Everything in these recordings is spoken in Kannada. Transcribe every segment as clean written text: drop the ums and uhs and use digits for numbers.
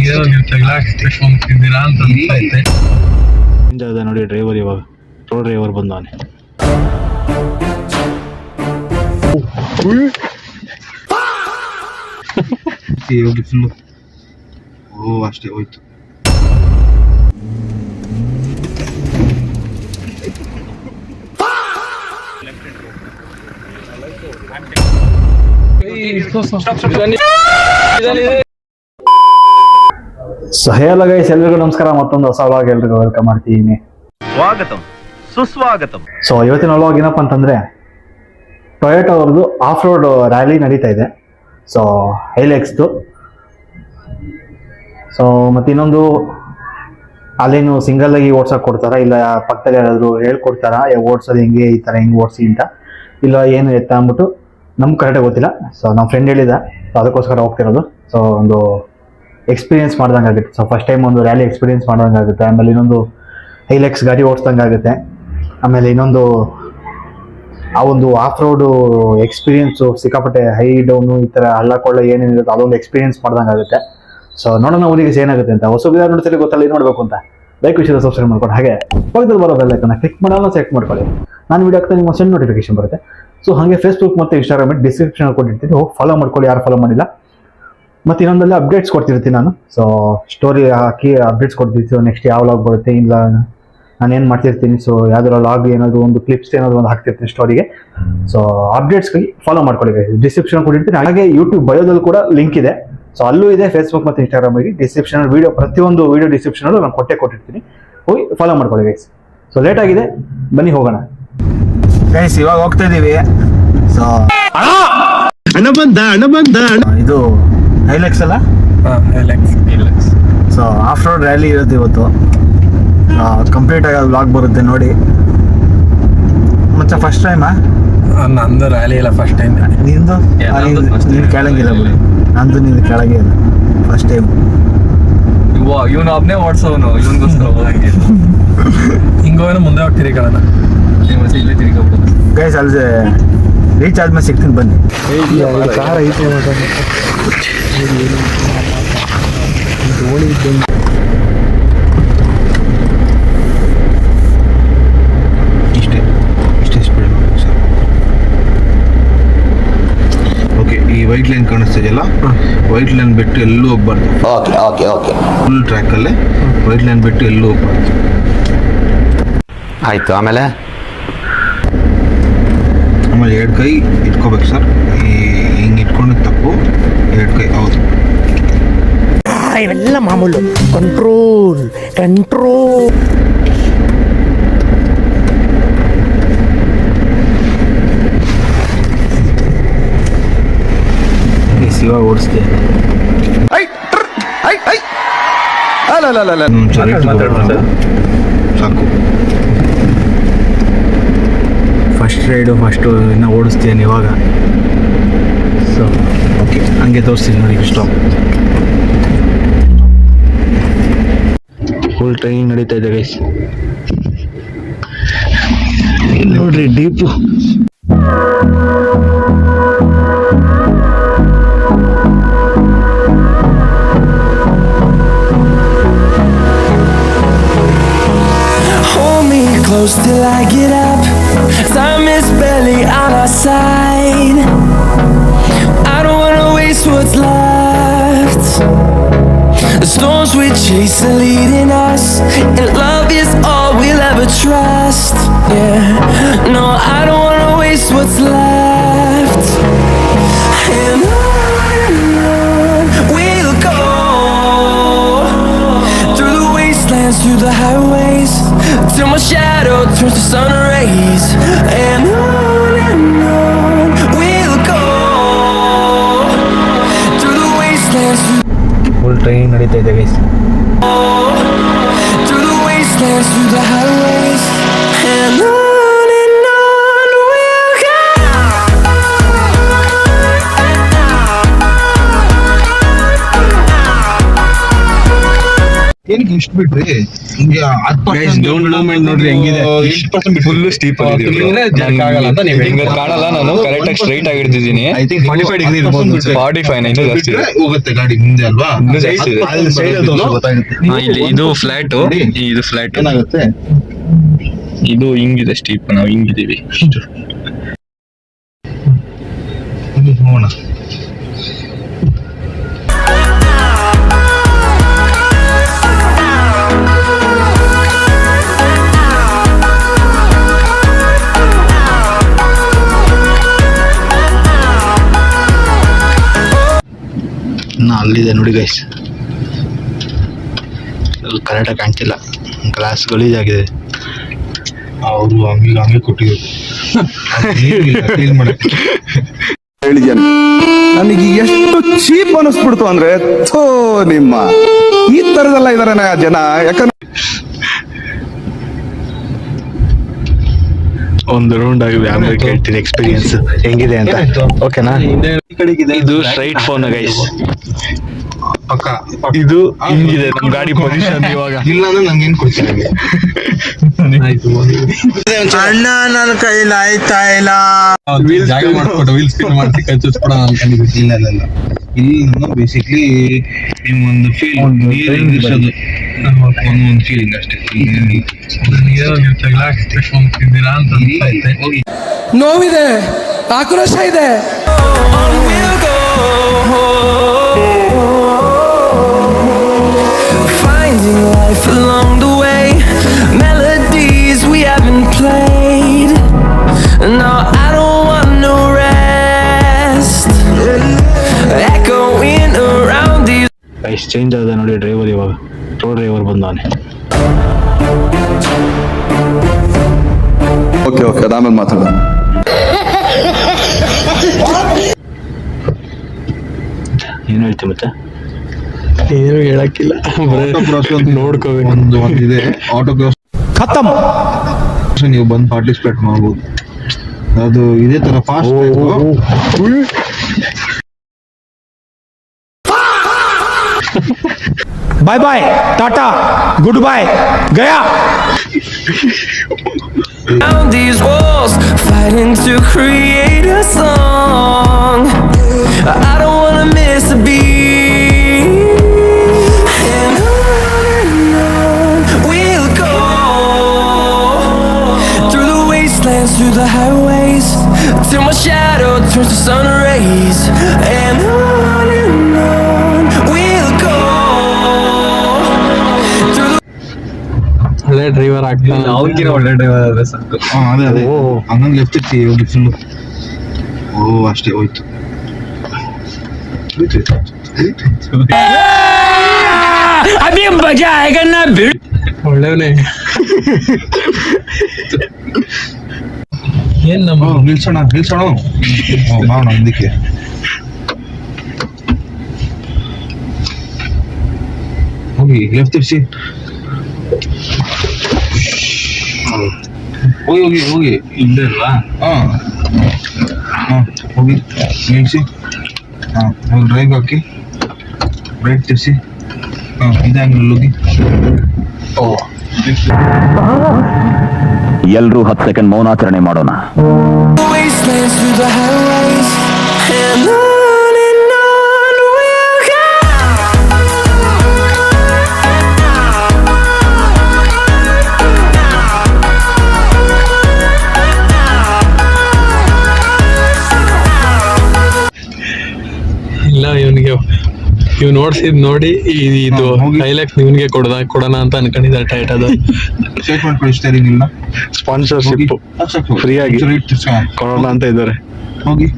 ಏನೋ ನೀವು ತಗ್ಲಾಕ್ಸ್ಬೇಕು ಅಂತಿದ್ದೀರಾ ಅಂತ ಅನ್ಸೈತೆ. ನೋಡಿ ಡ್ರೈವರ್ ಇವಾಗ ಪ್ರೋ ಡ್ರೈವರ್ ಬಂದವನೆ. ಹೋಗಿ ಫುಲ್ಲು ಅಷ್ಟೇ ಹೋಯ್ತು. ಸೊ ಹೇಳ ಗೈಸ್, ಎಲ್ರಿಗೂ ನಮಸ್ಕಾರ. ಮತ್ತೊಂದು ಹೊಸ ವ್ಲಾಗ್ ಎಲ್ರಿಗೂ ವೆಲ್ಕಮ್ ಮಾಡ್ತಿದ್ದೀನಿ. ಸ್ವಾಗತಂ ಸುಸ್ವಾಗತಂ. ಸೊ ಇವತ್ತಿನ ವ್ಲಾಗ್ ಏನಪ್ಪ ಅಂತಂದ್ರೆ, ಟೊಯೋಟಾ ಅವ್ರದ್ದು ಆಫ್ ರೋಡ್ ರ್ಯಾಲಿ ನಡೀತಾ ಇದೆ. ಸೊ ಹೈಲೆಕ್ಸ್ದು. ಸೊ ಮತ್ತೆ ಇನ್ನೊಂದು, ಅಲ್ಲೇನು ಸಿಂಗಲ್ ಆಗಿ ಓಡ್ಸಕ್ ಕೊಡ್ತಾರಾ, ಇಲ್ಲ ಪಕ್ಕದಲ್ಲಿ ಯಾರಾದ್ರು ಹೇಳ್ಕೊಡ್ತಾರಾ ಓಡ್ಸೋದು ಹೆಂಗೆ, ಈ ತರ ಹೆಂಗೆ ಓಡಿಸಿ ಅಂತ, ಇಲ್ಲ ಏನು ಎತ್ತ ಅಂದ್ಬಿಟ್ಟು ನಮ್ಗೆ ಕರೆಕ್ಟಾಗಿ ಗೊತ್ತಿಲ್ಲ. ಸೊ ನಮ್ಮ ಫ್ರೆಂಡ್ ಹೇಳಿದ, ಸೊ ಅದಕ್ಕೋಸ್ಕರ ಹೋಗ್ತಿರೋದು. ಸೊ ಒಂದು ಎಕ್ಸ್ಪೀರಿಯನ್ಸ್ ಮಾಡ್ದಂಗೆ ಆಗುತ್ತೆ. ಸೊ ಫಸ್ಟ್ ಟೈಮ್ ಒಂದು ರ್ಯಾಲಿ ಎಕ್ಸ್ಪೀರಿಯನ್ಸ್ ಮಾಡ್ದಂಗೆ ಆಗುತ್ತೆ. ಆಮೇಲೆ ಇನ್ನೊಂದು ಹೈಲೆಕ್ಸ್ ಗಾಡಿ ಓಡಿಸ್ದಂಗೆ ಆಗುತ್ತೆ. ಆಮೇಲೆ ಇನ್ನೊಂದು ಆ ಒಂದು ಆಫ್ ರೋಡು ಎಕ್ಸ್ಪೀರಿಯನ್ಸು, ಸಿಕ್ಕಾಪಟ್ಟೆ ಹೈ ಡೌನು ಈ ಥರ ಹಳ್ಳ ಕೊಳ್ಳ ಏನೇನಿರುತ್ತೆ ಅದೊಂದು ಎಕ್ಸ್ಪೀರಿಯನ್ಸ್ ಮಾಡ್ದಂಗೆ ಆಗುತ್ತೆ. ಸೊ ನೋಡೋಣ ಊರಿಗೆ ಏನಾಗುತ್ತೆ ಅಂತ. ಹೊಸ ವಿಧಾನ ನೋಡ್ತೀರಿ ಗೊತ್ತಲ್ಲ, ಏನು ಮಾಡಬೇಕು ಅಂತ ಲೈಕ್ ವಿಷಯದ ಸಬ್ಸ್ಕ್ರೈಬ್ ಮಾಡ್ಕೊಂಡು, ಹಾಗೆ ಪಕ್ಕದಲ್ಲಿ ಬರೋ ಬೆಲ್ ಐಕನ್ನ ಕ್ಲಿಕ್ ಮಾಡೋಣ, ಸೆಲೆಕ್ಟ್ ಮಾಡ್ಕೊಳ್ಳಿ. ನಾನು ವಿಡಿಯೋ ಹಾಕ್ತಾ ನಿಮ್ಮ ಸೆಂಡ್ ನೋಟಿಫಿಕೇಶನ್ ಬರುತ್ತೆ. ಸೊ ಹಾಗೆ ಫೇಸ್ಬುಕ್ ಮತ್ತು ಇನ್ಸ್ಟಾಗ್ರಾಮ್ ಡಿಸ್ಕ್ರಿಪ್ಷನ್ ಕೊಟ್ಟಿರ್ತೀನಿ, ಹೋಗಿ ಫಾಲೋ ಮಾಡ್ಕೊಳ್ಳಿ ಯಾರು ಫಾಲೋ ಮಾಡಿಲ್ಲ. ಮತ್ತು ಇನ್ನೊಂದೆಲ್ಲ ಅಪ್ಡೇಟ್ಸ್ ಕೊಡ್ತಿರ್ತೀನಿ ನಾನು. ಸೊ ಸ್ಟೋರಿ ಹಾಕಿ ಅಪ್ಡೇಟ್ಸ್ ಕೊಡ್ತಿರ್ತೀವಿ, ನೆಕ್ಸ್ಟ್ ಯಾವ ಲಾಗ್ ಬರುತ್ತೆ, ಇಲ್ಲ ನಾನೇನು ಮಾಡ್ತಿರ್ತೀನಿ. ಸೊ ಯಾವ್ದಾರ ಲಾಗ್ ಏನಾದರೂ ಒಂದು ಕ್ಲಿಪ್ಸ್ ಏನಾದರೂ ಒಂದು ಹಾಕ್ತಿರ್ತೀನಿ ಸ್ಟೋರಿಗೆ. ಸೊ ಅಪ್ಡೇಟ್ಸ್ಗಾಗಿ ಫಾಲೋ ಮಾಡ್ಕೊಳ್ಳಿ, ಡಿಸ್ಕ್ರಿಪ್ಷನ್ ಕೊಟ್ಟಿರ್ತೀನಿ. ಹಾಗೆ ಯೂಟ್ಯೂಬ್ ಬಯೋದಲ್ಲಿ ಕೂಡ ಲಿಂಕ್ ಇದೆ. ಸೊ ಅಲ್ಲೂ ಇದೆ, ಫೇಸ್ಬುಕ್ ಮತ್ತು ಇನ್ಸ್ಟಾಗ್ರಾಮ್ ಆಗಿ ಡಿಸ್ಕ್ರಿಪ್ಷನ್ ವಿಡಿಯೋ, ಪ್ರತಿಯೊಂದು ವಿಡಿಯೋ ಡಿಸ್ಕ್ರಿಪ್ಷನಲ್ಲೂ ನಾನು ಕೊಟ್ಟಿರ್ತೀನಿ, ಹೋಗಿ ಫಾಲೋ ಮಾಡ್ಕೊಳ್ಳಿ ಗೈಸ್. ಸೊ ಲೇಟ್ ಆಗಿದೆ, ಬನ್ನಿ ಹೋಗೋಣ ಗೈಸ್. ಇವಾಗ ಹೋಗ್ತಾ ಇದೀವಿ. ಸೊ ಹಣ ಬಂದ ಇದು ಹೈಲೆಕ್ಸ್ ಅಲ್ಲ, ಸೊ ಆಫ್ ರೋಡ್ ರ್ಯಾಲಿ ಇರುತ್ತೆ ಇವತ್ತು. ಕಂಪ್ಲೀಟ್ ಆಗಿ ವ್ಲಾಗ್ ಬರುತ್ತೆ ನೋಡಿ. ಮತ್ತೆ ಫಸ್ಟ್ ಟೈಮಾ ನಂದು ರ್ಯಾಲಿ ಇಲ್ಲ, ಫಸ್ಟ್ ಟೈಮ್. ನಿಂದು ನೀನು ಕೇಳಂಗಿಲ್ಲ ಬಿಡಿ, ನಂದು ನೀನು ಕೇಳಂಗೇ ಇಲ್ಲ, ಫಸ್ಟ್ ಟೈಮ್. ಇವನು ಒಬ್ನೇ ಓಡ್ಸೋನು, ಇವನ್ಗೋಸ್ಕರ ಹೋಗಂಗೆ ಹಿಂಗೋನ ಮುಂದೆ ಹೋಗ್ತೀರಿ ಕಣ, ಇಲ್ಲೇ ತಿರ್ಗೋಗ್ಬೋದು ಗೈಸ್. ಅಲ್ಲಿ ರೀಚ್ ಆದ್ಮೇಲೆ ಸಿಗ್ತೀನಿ ಬನ್ನಿ. ಕಾರ ಐತೆ ಇಷ್ಟೇ ಸ್ಪೀಡ್ ಸರ್. ಓಕೆ, ಈ ವೈಟ್ ಲೈನ್ ಕಾಣಿಸ್ತಿದೆಯಲ್ಲ, ವೈಟ್ ಲೈನ್ ಬಿಟ್ಟು ಎಲ್ಲೂ ಹೋಗ್ಬಾರ್ದು. ಫುಲ್ ಟ್ರ್ಯಾಕಲ್ಲೇ ವೈಟ್ ಲೈನ್ ಬಿಟ್ಟು ಎಲ್ಲೂ ಹೋಗ್ಬಾರ್ದು. ಆಯ್ತು. ಆಮೇಲೆ ಎರಡು ಕೈ ಇಟ್ಕೋಬೇಕು ಸರ್. ಹಿಂಗೆ ಇಟ್ಕೊಂಡು ತಪ್ಪು, ಎರಡು ಕೈ ಹೌದು. ಇವೆಲ್ಲ ಮಾಮೂಲು. ಕಂಟ್ರೋಲ್ ಇವಾಗ ಓಡಿಸ್ತೆ. ಸಾಕು. ಫಸ್ಟ್ ರೈಡು ಫಸ್ಟು ಇನ್ನೂ ಓಡಿಸ್ತೇನೆ ಇವಾಗ. ಸೊ ಓಕೆ, ಹಂಗೆ ತೋರಿಸ್ತೀನಿ ನೋಡಿ. ಸ್ಟಾಪ್. ಫುಲ್ ಟ್ರೈನಿಂಗ್ ನಡೀತಾ ಇದೆ ಗೈಸ್. ನೋಡ್ರಿ deep. Close till I get up. Time is barely on our side. I don't wanna waste what's left. The storms we chase are leading us, and love is all we'll ever trust. Yeah, no, I don't wanna waste what's left. And on we'll go, through the wastelands, through the highways, till my shadow turns to sun rays. And on we'll go, through the wastelands, full training ನಡೀತಾ ಇದೆ guys. through the wastelands, through the highways. And on we'll go. ಏನಕ್ಕೆ ಇಷ್ಟು ಬಿಟ್ರಿ ಹಿಂಗೆ 10% ಡೌನ್ ಮೂವ್ಮೆಂಟ್ ನೋಡ್ರಿ ಹೆಂಗಿದೆ, 8% ಫುಲ್ ಸ್ಟೀಪ್ ಆಗಲ್ಲ ಅಂತ ನೀವು ಕಾಣಲ್ಲ. ನಾನು ಕರೆಕ್ಟ್ ಆಗಿ ಸ್ಟ್ರೈಟ್ ಆಗಿ ಹಿಡಿದಿದ್ದೀನಿ. ಐ ಥಿಂಕ್ 45 ಡಿಗ್ರಿ ಇರ್ಬೋದು. 45 ಇನ್ನೂ ಜಾಸ್ತಿ ಇದೆ. ಹೋಗುತ್ತೆ ಗಾಡಿ ಮುಂದೆ ಅಲ್ವಾ, ಇನ್ನೂ ಜಾಸ್ತಿ ಇದೆ. ಗೊತ್ತಾಗುತ್ತೆ. ಇಲ್ಲಿ ಇದು ಫ್ಲಾಟ್, ಇದು ಫ್ಲಾಟ್, ಏನಾಗುತ್ತೆ ಇದು ಹಿಂಗಿದೆ ಸ್ಟೀಪ್, ನಾವು ಹಿಂಗಿದೀವಿ. ನೋಡೋಣ. ಅಲ್ಲಿದೆ ನೋಡಿ ಗೈಸ್, ಕರೆಕ್ಟಾಗಿ ಕಾಣ್ತಿಲ್ಲ, ಗ್ಲಾಸ್ ಗಲೀಜಾಗಿದೆ. ಅವರು ಹಂಗೆ ಕೊಟ್ಟಿದ್ರು ಕ್ಲೀನ್ ಮಾಡಕ್ಕೆ. ಹೇಳಿದ್ಯಾನೆ ನನಗೆ ಎಷ್ಟು ಚೀಪ್ ಅನಿಸ್ಬಿಡ್ತು ಅಂದ್ರೆ, ಥೋ ನಿಮ್ಮ ಈ ತರದೆಲ್ಲ ಇದಾರೆ ಜನ. ಯಾಕಂದ್ರೆ ಒಂದು ರೌಂಡ್ ಆಗಿ ಆಮೇಲೆ ಕೇಳ್ತೀನಿ ಎಕ್ಸ್ಪೀರಿಯನ್ಸ್ ಹೆಂಗಿದೆ ಅಂತ. ಓಕೆನಾ? ಇದು ಸ್ಟ್ರೈಟ್ ಫೋನ್ ಗೈಸ್, ಪಕ್ಕ ಇದು ಹಿಂಗಿದೆ ನಮ್ ಗಾಡಿ ಪೊಸಿಷನ್ ಇವಾಗ. ಇಲ್ಲ ಅಂದ್ರೆ ನಂಗೆ ಏನ್ ಕೊಡ್ತೀನಿ. ಅಣ್ಣ ನನ್ನ ಕೈಲಿ ಆಯ್ತಾ ಇಲ್ಲ. ಜಾಗ ಮಾಡ್ಕೊಟ್ಟು ವೀಲ್ ಸ್ಪಿನ್ ಮಾಡಿ ಕಚ್ಚಿಸ್ಕೊಡೋಣ ಅನ್ಕೊಂಡಿದ್ವಿ. ಇಲ್ಲ ಇಲ್ಲಿ ಬೇಸಿಕ್ಲಿ ನಿಮ್ಗೊಂದು ಫೀಲ್ ನೀರು ಹೆಂಗಿರ್ಸೋದು, ಒಂದು ಫೀಲಿಂಗ್ ಅಷ್ಟೇ. ಹೋಗಿ ನೋವಿದೆ, ಆಕ್ರೋಶ ಇದೆ. Finding life along the way, melodies we haven't played. No, I don't want no rest, echoing around these. Guys change ಆಗಿದೆ ನೋಡಿ ಡ್ರೈವರ್, ಇವಾಗ ಪ್ರೋ ಡ್ರೈವರ್ ಬಂದವನೆ. ಓಕೆ ಆಮೇಲೆ ಮಾತಾಡೋಣ. ಏನು ಹೇಳ್ತೀವಿ ಮತ್ತೆ? ಏನು ಹೇಳಕ್ಕಿಲ್ಲ, ನೋಡ್ಕೋಬೇಕು. ಒಂದಿದೆ ಆಟೋ ಕ್ರಾಸ್ ಖತಮ್. ನೀವು ಬಂದು ಪಾರ್ಟಿಸಿಪೇಟ್ ಮಾಡ್ಬೋದು. ಅದು ಇದೇ ತರ fast. Bye bye, tata, goodbye, ಗಯಾ. Around these walls, fighting to create a song. I don't wanna miss a beat. And on we'll go, through the wastelands, through the highways, till my shadow turns to sun rays. And on we'll go, through the ಒಳ್ಳೆ ಡ್ರೈವರ್ ಆಗ್ತಾನೆ, ಅವ್ರಿಗಿನ ಒಳ್ಳೆ ಡ್ರೈವರ್ ಆದ್ರೆ ಸಾಕು. ಅದೇ ಹಂಗಂಗೆ ಲೆಫ್ಟ್ ಇರ್ತಿ ಹೋಗಿ ಫುಲ್ಲು. ಅಷ್ಟೇ ಹೋಯ್ತು. अभी मजा आएगा ना भिड़. ಒಳ್ಳೆವನೇ. ಏನ್ ನಮ್ಮ ನಿಲ್ಸೋಣ ಮಾಡೋಣ ಅದಕ್ಕೆ. ಹೋಗಿ ಲೆಫ್ಟ್ ಇರ್ಸಿ. ಹೋಗಿ ಇಲ್ಲೇ ಅಲ್ವಾ? ಹೋಗಿ ನಿಲ್ಸಿ. ಹೋಗಿ ಡ್ರೈವ್ ಹಾಕಿ, ಬ್ರೇಕ್ ತಿರ್ಸಿ. ಇದೇ ಆಂಗಲ್ ಹೋಗಿ. ಎಲ್ರೂ 10 ಸೆಕೆಂಡ್ ಮೌನಾಚರಣೆ ಮಾಡೋಣ. wastelands, through the highways, and on we'll go. ಇಲ್ಲ ಇವನಿಗೆ ಇವ್ ನೋಡ್ಸಿದ್ ನೋಡಿ ಇದು ಹೋಗಿ. ಡೈಲಾಗ್ಸ್ ಇವನ್ಗೆ ಕೊಡೋಣ ಅಂತ ಅನ್ಕೊಂಡಿದ್ದಾರೆ ಟೈಟ್. ಅದು ಸ್ಟೇಟ್ಮೆಂಟ್ ಕೊಡಿ, ಸ್ಟೇರಿಂಗ್ ಇಲ್ಲ. ಸ್ಪಾನ್ಸರ್ಶಿಪ್ ಫ್ರೀ ಆಗಿ ಕೊಡೋಣ ಅಂತ ಇದ್ದಾರೆ. ಹೋಗಿ.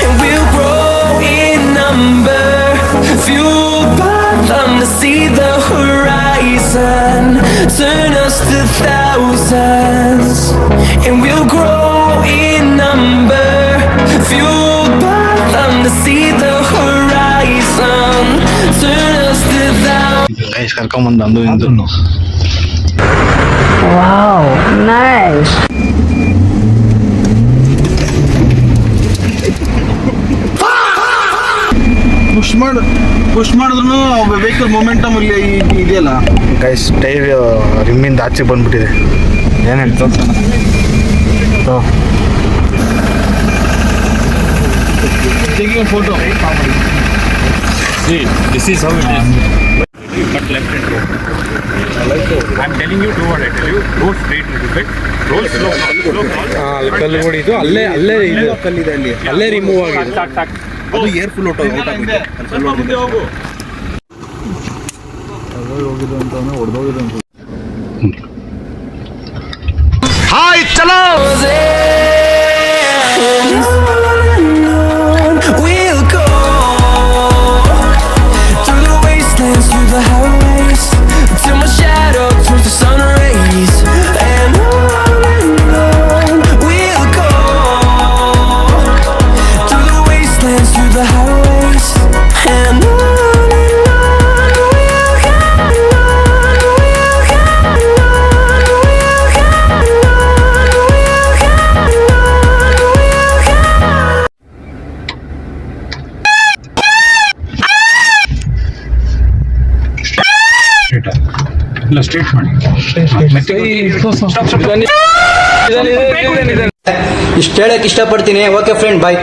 And we'll grow in number, fueled by them to see the horizon, turn us to thousands. And we'll grow in number, fueled by them to see the horizon, turn us to thousands. Guys ಕರ್ಕೊಂಬಂದು ಅಂದು ಇಂದು Wow, nice. ಪುಷ್ ಮಾಡಿದ್ರು ವೆಹಿಕಲ್ ಮೊಮೆಂಟಮ್ ಇಲ್ಲಿ ಇದೆಯಲ್ಲ ಗೈಸ್ ಟೈರ್ ರಿಮ್ಮಿಂದ ಆಚೆ ಬಂದ್ಬಿಟ್ಟಿದೆ. ಏನು ಹೇಳ್ತು photo. This is how it is. You cut left and go. I'm telling you, do what I tell you. Go straight little bit. Roll slow. ಕಲ್ಲು ಹೊಡಿತು ಅಲ್ಲೇ ಇದು ಕಲ್ಲಿದೆ ಅಲ್ಲಿ ಅಲ್ಲೇ ರಿಮೂವ್ ಆಗಿದೆ. ಅದು ಏರ್ ಫುಲ್ ಹೊಟ್ಟೋಗಿದೆ. ಹೋಗು. ಹಾಯ್ ಚಲೋ we'll go through the wastelands, through the highways, till my shadow turns to sun rays. And on we'll go through the wastelands, through the highways, and on we'll go, ಇಲ್ಲ ಸ್ಟ್ರೇಟ್ ಮಾಡಿ. ಇಷ್ಟು ಹೇಳಕ್ ಇಷ್ಟಪಡ್ತೀನಿ. Okay friend, bye.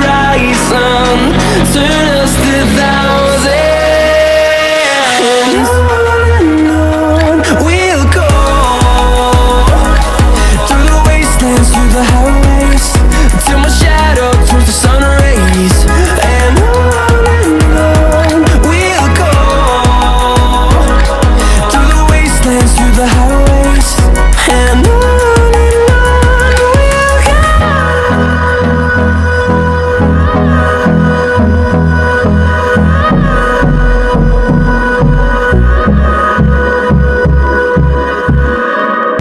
rise on, turn us to thousands. On we'll go through the wastelands, through the highways, till my shadow turns to sun rays. And on we'll go through the wastelands, through the highways, and on we'll go.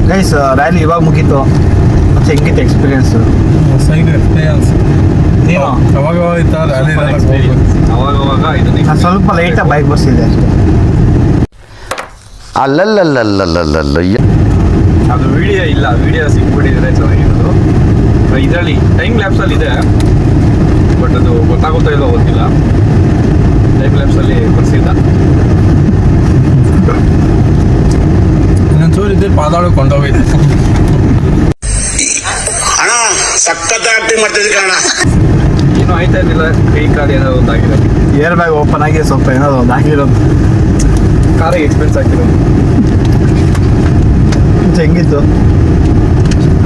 Guys rally ಇವಾಗ ಮುಗೀತು. ಮತ್ತೆ ಹೆಂಗಿತ್ತು ಎಕ್ಸ್ಪೀರಿಯನ್ಸ್? ನೀನು ನಾನು ಸ್ವಲ್ಪ ಲೈಟಾಗಿ ಬೈಕ್ ಬರ್ಸಿದ್ದೆ ಅಷ್ಟೇ. ಅಲ್ಲಲ್ಲಲ್ಲಲ್ಲಲ್ಲಲ್ಲ ಅದು ವಿಡಿಯೋ ಇಲ್ಲ, ವಿಡಿಯೋ ಸಿಕ್ಬಿಟ್ಟಿದ್ರೆ ಚೆನ್ನಾಗಿರೋದು. ಇದರಲ್ಲಿ ಟೈಮ್ ಲ್ಯಾಪ್ಸಲ್ಲಿ ಇದೆ, ಬಟ್ ಅದು ಗೊತ್ತಾಗುತ್ತೋ ಇಲ್ಲೋ ಗೊತ್ತಿಲ್ಲ. ಟೈಮ್ ಲ್ಯಾಪ್ಸಲ್ಲಿ ಬರ್ಸಿದ್ದ. ಇನ್ನೊಂಚೂರು ಇದ್ದರೆ ಪಾದಾಳು ಕೊಂಡೋಗೈತೆ. ಏನೂ ಆಯ್ತಾ ಇದ್ದಿಲ್ಲ, ಕೈ ಕಾಲು ಏನಾದ್ರು ಒಂದು ಆಗಿರೋದು. ಏರ್ ಬ್ಯಾಗ್ ಓಪನ್ ಆಗಿ ಸ್ವಲ್ಪ ಏನಾದ್ರು ಒಂದು ಆಗಿರೋದು. ಕಾರಿಗೆ ಎಕ್ಸ್ಪೆನ್ಸ್ ಆಗಿರೋದು. ಹೆಂಗಿತ್ತು?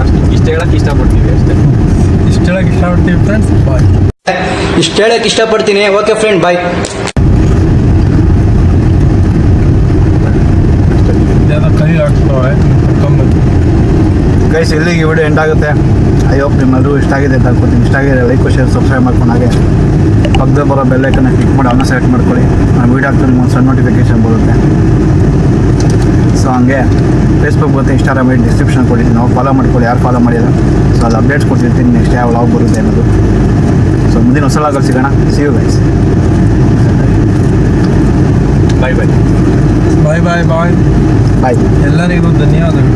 ಅಷ್ಟು ಇಷ್ಟು ಹೇಳಕ್ಕೆ ಇಷ್ಟಪಡ್ತೀವಿ ಅಷ್ಟೇ. ಇಷ್ಟು ಹೇಳಕ್ಕೆ ಇಷ್ಟಪಡ್ತೀವಿ ಫ್ರೆಂಡ್ಸ್, ಬಾಯ್. ಇಷ್ಟು ಹೇಳಕ್ ಇಷ್ಟಪಡ್ತೀನಿ. ಓಕೆ ಫ್ರೆಂಡ್, ಬಾಯ್. ಯಾವ್ದೋ ಕೈ ಹಾಕ್ತವೆ ಕರ್ಕೊಂಬಂದು. ಗೈಸ್ ಇಲ್ಲಿಗೆ ವಿಡಿಯೋ ಎಂಡ್ ಆಗುತ್ತೆ. ಐ ಹೋಪ್ ನಿಮ್ಮೆಲ್ಲರೂ ಇಷ್ಟ ಆಗಿದೆ ಅಂತ ಅನ್ಕೋತೀನಿ. ಇಷ್ಟ ಆಗಿದೆ ಲೈಕ್ ಶೇರ್ ಸಬ್ಸ್ಕ್ರೈಬ್ ಮಾಡ್ಕೊಂಡು ಹಾಗೆ ಪಕ್ಕದ ಬರೋ ಬೆಲ್ಲೈಕನ್ನ ಕ್ಲಿಕ್ ಮಾಡಿ ಅವನ್ನ ಸೆಲೆಕ್ಟ್ ಮಾಡ್ಕೊಳ್ಳಿ. ನಾನು ವೀಡಿಯೋ ಹಾಕ್ತೀನಿ, ನಿಮ್ಗೆ ಒಂದು ಸಣ್ಣ ನೋಟಿಫಿಕೇಶನ್ ಬರುತ್ತೆ. ಸೊ ಹಂಗೆ ಫೇಸ್ಬುಕ್ ಮತ್ತು ಇನ್ಸ್ಟಾಗ್ರಾಮ್ ಡಿಸ್ಕ್ರಿಪ್ಷನ್ ಕೊಟ್ಟಿದ್ದೀನಿ, ನಾವು ಫಾಲೋ ಮಾಡ್ಕೊಳ್ಳಿ. ಯಾರು ಫಾಲೋ ಮಾಡಿಲ್ಲ ಸೊ ಅಲ್ಲಿ ಅಪ್ಡೇಟ್ಸ್ ಕೊಡ್ತಿರ್ತೀನಿ, ನೆಕ್ಸ್ಟ್ ಯಾವ ವ್ಲಾಗ್ ಬರುತ್ತೆ ಅನ್ನೋದು. ಸೊ ಮುಂದಿನ ಹೊಸ ವ್ಲಾಗಲ್ಲಿ ಸಿಗೋಣ. See you guys. Bye bye. Bye bye bye bye. ಎಲ್ಲರಿಗೂ ಧನ್ಯವಾದಗಳು.